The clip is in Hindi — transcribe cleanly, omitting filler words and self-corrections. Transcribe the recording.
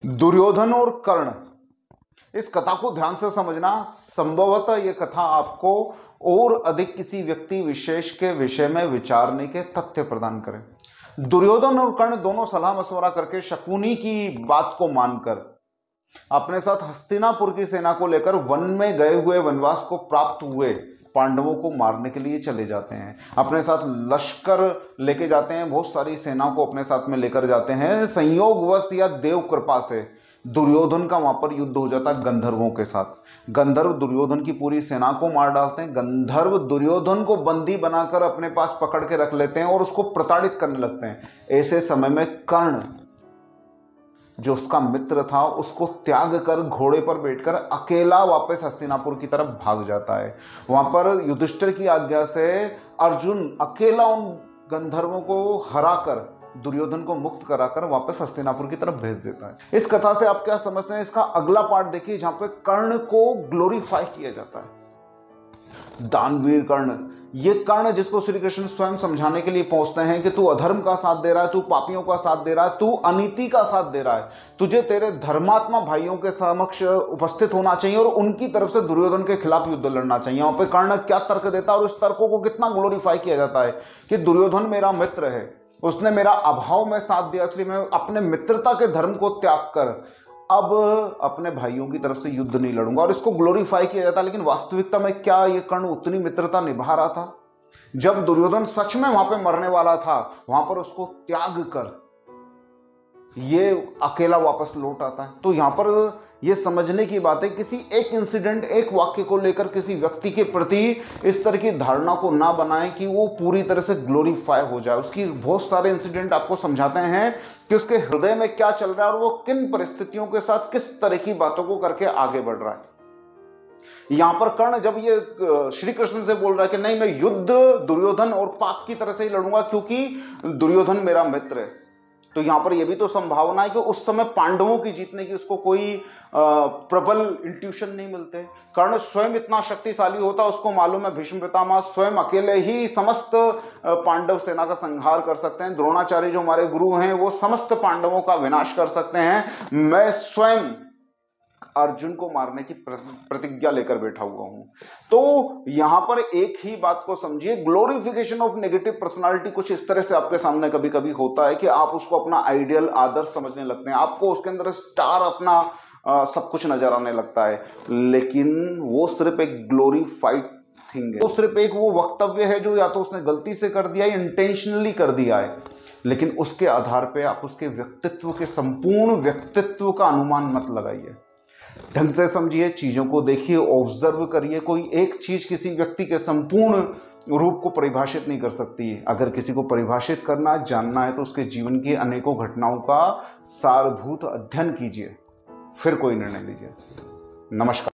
दुर्योधन और कर्ण, इस कथा को ध्यान से समझना। संभवतः यह कथा आपको और अधिक किसी व्यक्ति विशेष के विषय में विचारने के तथ्य प्रदान करे। दुर्योधन और कर्ण दोनों सलाह मशवरा करके शकुनी की बात को मानकर अपने साथ हस्तिनापुर की सेना को लेकर वन में गए हुए वनवास को प्राप्त हुए पांडवों को मारने के लिए चले जाते हैं। अपने साथ लश्कर लेके जाते हैं, बहुत सारी सेना को अपने साथ में लेकर जाते हैं। संयोगवश या देव कृपा से दुर्योधन का वहां पर युद्ध हो जाता है गंधर्वों के साथ। गंधर्व दुर्योधन की पूरी सेना को मार डालते हैं। गंधर्व दुर्योधन को बंदी बनाकर अपने पास पकड़ के रख लेते हैं और उसको प्रताड़ित करने लगते हैं। ऐसे समय में कर्ण, जो उसका मित्र था, उसको त्याग कर घोड़े पर बैठकर अकेला वापस हस्तिनापुर की तरफ भाग जाता है। वहां पर युधिष्ठिर की आज्ञा से अर्जुन अकेला उन गंधर्वों को हराकर दुर्योधन को मुक्त कराकर वापस हस्तिनापुर की तरफ भेज देता है। इस कथा से आप क्या समझते हैं? इसका अगला पार्ट देखिए, जहां पे कर्ण को ग्लोरीफाई किया जाता है। दानवीर कर्ण, ये कर्ण जिसको श्री कृष्ण स्वयं समझाने के लिए पहुंचते हैं कि तू अधर्म का साथ दे रहा है, तू पापियों का साथ दे रहा है, तू अनीति का साथ दे रहा है, तुझे तेरे धर्मात्मा भाइयों के समक्ष उपस्थित होना चाहिए और उनकी तरफ से दुर्योधन के खिलाफ युद्ध लड़ना चाहिए। वहां पे कर्ण क्या तर्क देता है और उस तर्कों को कितना ग्लोरीफाई किया जाता है कि दुर्योधन मेरा मित्र है, उसने मेरा अभाव में साथ दिया, इसलिए मैं अपने मित्रता के धर्म को त्याग कर अब अपने भाइयों की तरफ से युद्ध नहीं लड़ूंगा, और इसको ग्लोरीफाई किया जाता है। लेकिन वास्तविकता में क्या ये कर्ण उतनी मित्रता निभा रहा था? जब दुर्योधन सच में वहां पे मरने वाला था, वहां पर उसको त्याग कर ये अकेला वापस लौट आता है। तो यहां पर ये समझने की बात है, किसी एक इंसिडेंट, एक वाक्य को लेकर किसी व्यक्ति के प्रति इस तरह की धारणा को ना बनाएं कि वो पूरी तरह से ग्लोरीफाई हो जाए। उसकी बहुत सारे इंसिडेंट आपको समझाते हैं कि उसके हृदय में क्या चल रहा है और वो किन परिस्थितियों के साथ किस तरह की बातों को करके आगे बढ़ रहा है। यहां पर कर्ण जब ये श्री कृष्ण से बोल रहा है कि नहीं, मैं युद्ध दुर्योधन और पाप की तरह से ही लड़ूंगा क्योंकि दुर्योधन मेरा मित्र है, तो यहां पर यह भी तो संभावना है कि उस समय पांडवों की जीतने की उसको कोई प्रबल इंट्यूशन नहीं मिलते। कर्ण स्वयं इतना शक्तिशाली होता, उसको मालूम है भीष्म पितामह स्वयं अकेले ही समस्त पांडव सेना का संहार कर सकते हैं। द्रोणाचार्य जो हमारे गुरु हैं वो समस्त पांडवों का विनाश कर सकते हैं। मैं स्वयं अर्जुन को मारने की प्रतिज्ञा लेकर बैठा हुआ हूं। तो यहां पर एक ही बात को समझिए, ग्लोरिफिकेशन ऑफ नेगेटिव पर्सनालिटी कुछ इस तरह से आपके सामने कभी कभी होता है कि आप उसको अपना आइडियल आदर्श समझने लगते हैं, आपको उसके अंदर स्टार अपना सब कुछ नजर आने लगता है। लेकिन वो सिर्फ एक ग्लोरीफाइड थिंग है, वो सिर्फ एक वो वक्तव्य है जो या तो उसने गलती से कर दिया या इंटेंशनली कर दिया है। लेकिन उसके आधार पर आप उसके व्यक्तित्व के संपूर्ण व्यक्तित्व का अनुमान मत लगाइए। ढंग से समझिए, चीजों को देखिए, ऑब्जर्व करिए। कोई एक चीज किसी व्यक्ति के संपूर्ण रूप को परिभाषित नहीं कर सकती है। अगर किसी को परिभाषित करना, जानना है तो उसके जीवन की अनेकों घटनाओं का सारभूत अध्ययन कीजिए, फिर कोई निर्णय लीजिए। नमस्कार।